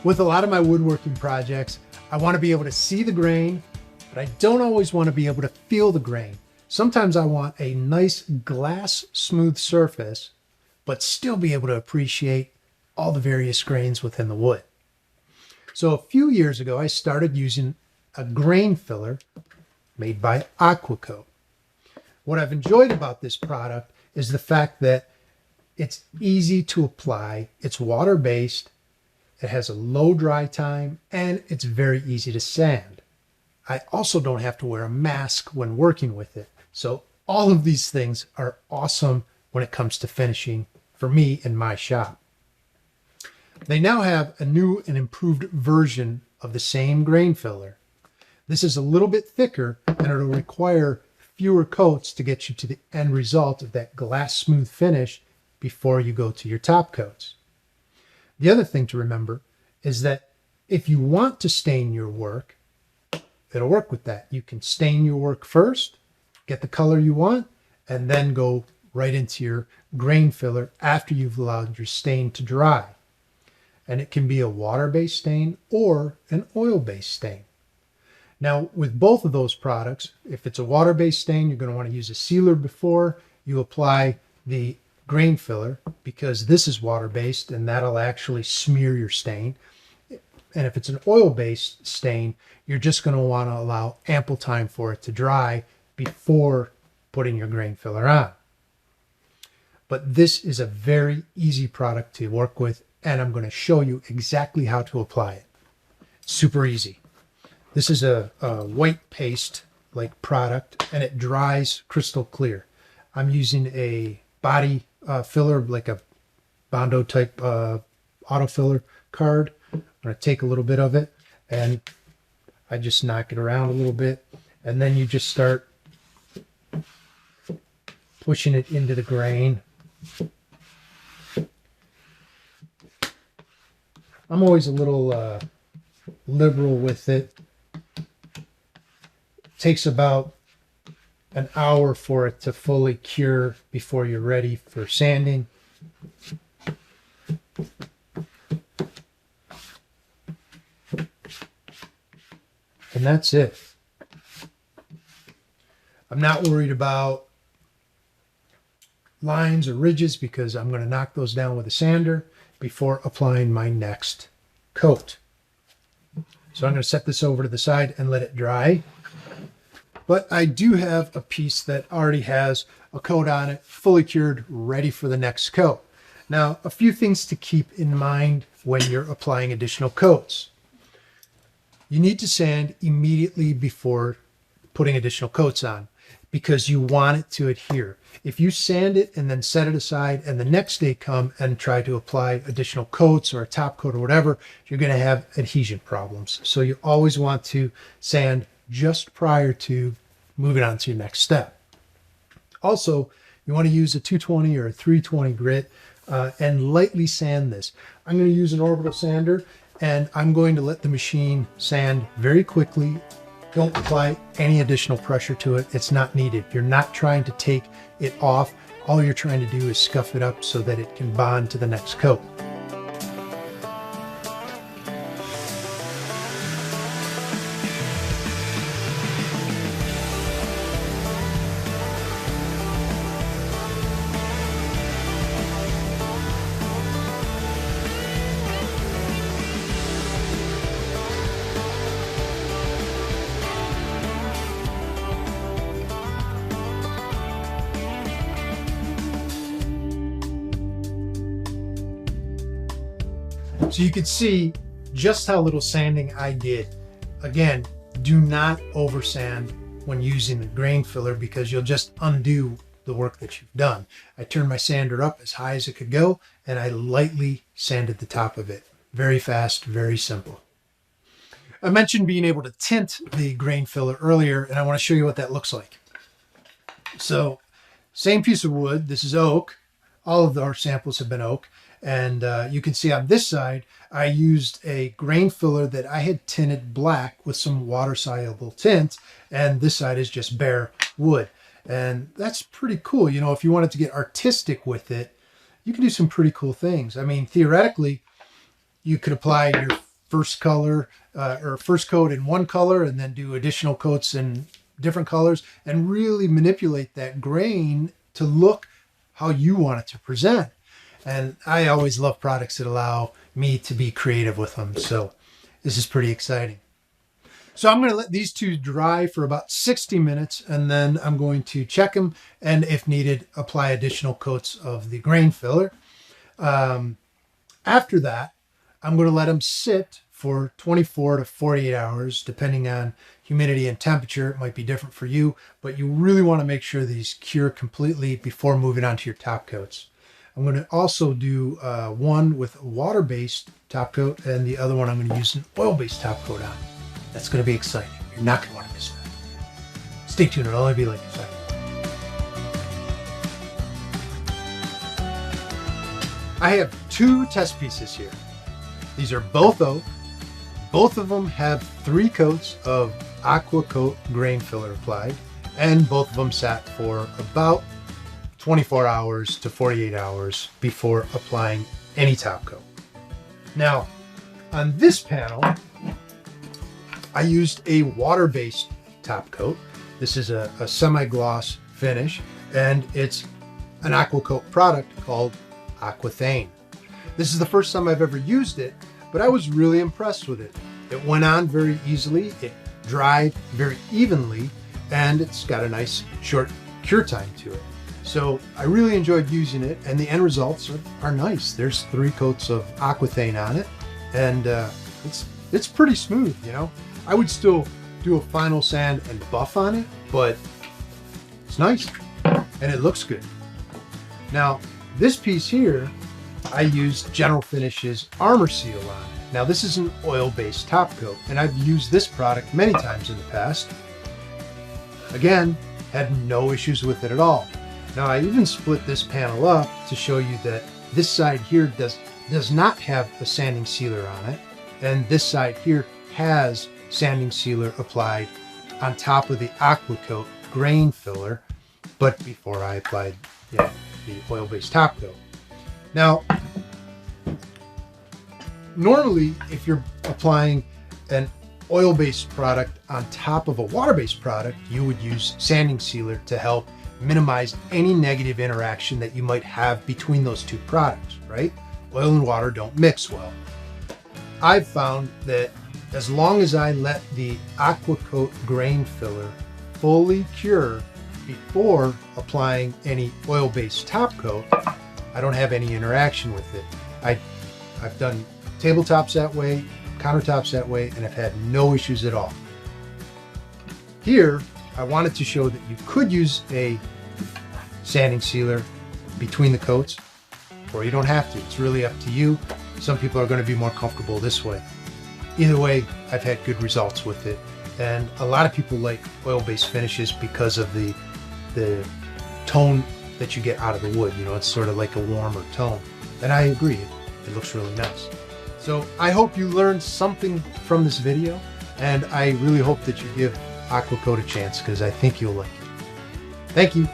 With a lot of my woodworking projects, I want to be able to see the grain, but I don't always want to be able to feel the grain. Sometimes I want a nice glass smooth surface, but still be able to appreciate all the various grains within the wood. So a few years ago, I started using a grain filler made by Aqua. What I've enjoyed about this product is the fact that it's easy to apply, it's water-based, it has a low dry time, and it's very easy to sand. I also don't have to wear a mask when working with it. So all of these things are awesome when it comes to finishing for me in my shop. They now have a new and improved version of the same grain filler. This is a little bit thicker and it'll require fewer coats to get you to the end result of that glass smooth finish before you go to your top coats. The other thing to remember is that if you want to stain your work, it'll work with that. You can stain your work first, get the color you want, and then go right into your grain filler after you've allowed your stain to dry. And it can be a water-based stain or an oil-based stain. Now, with both of those products, if it's a water-based stain, you're going to want to use a sealer before you apply the grain filler, because this is water-based and that'll actually smear your stain. And if it's an oil-based stain, you're just going to want to allow ample time for it to dry before putting your grain filler on. But this is a very easy product to work with, and I'm going to show you exactly how to apply it. Super easy. This is a white paste like product, and it dries crystal clear. I'm using a body filler, like a Bondo type auto filler card. I'm going to take a little bit of it and I just knock it around a little bit, and then you just start pushing it into the grain. I'm always a little liberal with it. It takes about an hour for it to fully cure before you're ready for sanding. And that's it. I'm not worried about lines or ridges because I'm going to knock those down with a sander before applying my next coat. So I'm going to set this over to the side and let it dry. But I do have a piece that already has a coat on it, fully cured, ready for the next coat. Now, a few things to keep in mind when you're applying additional coats. You need to sand immediately before putting additional coats on because you want it to adhere. If you sand it and then set it aside and the next day come and try to apply additional coats or a top coat or whatever, you're going to have adhesion problems. So you always want to sand just prior to moving on to your next step. Also, you want to use a 220 or a 320 grit and lightly sand this. I'm going to use an orbital sander and I'm going to let the machine sand very quickly. Don't apply any additional pressure to it. It's not needed. You're not trying to take it off. All you're trying to do is scuff it up so that it can bond to the next coat. So you can see just how little sanding I did. Again, do not over sand when using the grain filler because you'll just undo the work that you've done. I turned my sander up as high as it could go and I lightly sanded the top of it. Very fast, very simple. I mentioned being able to tint the grain filler earlier, and I want to show you what that looks like. So, same piece of wood. This is oak. All of our samples have been oak. And you can see on this side, I used a grain filler that I had tinted black with some water-soluble tint. And this side is just bare wood. And that's pretty cool. You know, if you wanted to get artistic with it, you can do some pretty cool things. I mean, theoretically, you could apply your first color or first coat in one color and then do additional coats in different colors and really manipulate that grain to look how you want it to present. And I always love products that allow me to be creative with them. So this is pretty exciting. So I'm going to let these two dry for about 60 minutes, and then I'm going to check them, and if needed, apply additional coats of the grain filler. After that, I'm going to let them sit for 24 to 48 hours, depending on humidity and temperature. It might be different for you, but you really want to make sure these cure completely before moving on to your top coats. I'm going to also do one with a water-based top coat, and the other one I'm going to use an oil-based top coat on. That's going to be exciting. You're not going to want to miss that. Stay tuned. It'll only be like a second. I have two test pieces here. These are both oak. Both of them have 3 coats of Aqua Coat grain filler applied, and both of them sat for about 24 hours to 48 hours before applying any top coat. Now, on this panel, I used a water-based top coat. This is a semi-gloss finish, and it's an Aqua Coat product called Aqua Thane. This is the first time I've ever used it, but I was really impressed with it. It went on very easily, it dried very evenly, and it's got a nice short cure time to it. So I really enjoyed using it, and the end results are nice. There's 3 coats of Aqua Thane on it, and it's pretty smooth, you know. I would still do a final sand and buff on it, but it's nice, and it looks good. Now, this piece here, I used General Finishes Armor Seal on. Now, this is an oil-based top coat, and I've used this product many times in the past. Again, had no issues with it at all. Now, I even split this panel up to show you that this side here does not have a sanding sealer on it, and this side here has sanding sealer applied on top of the Aqua Coat grain filler, but before I applied the oil-based top coat. Now, normally, if you're applying an oil-based product on top of a water-based product, you would use sanding sealer to help minimize any negative interaction that you might have between those two products, right? Oil and water don't mix well. I've found that as long as I let the Aqua Coat grain filler fully cure before applying any oil-based top coat, I don't have any interaction with it. I've done tabletops that way, countertops that way, and I've had no issues at all. Here, I wanted to show that you could use a sanding sealer between the coats, or you don't have to. It's really up to you. Some people are going to be more comfortable this way. Either way, I've had good results with it. And a lot of people like oil-based finishes because of the tone that you get out of the wood. You know, it's sort of like a warmer tone. And I agree, it looks really nice. So I hope you learned something from this video, and I really hope that you give Aqua Coat a chance, because I think you'll like it. Thank you.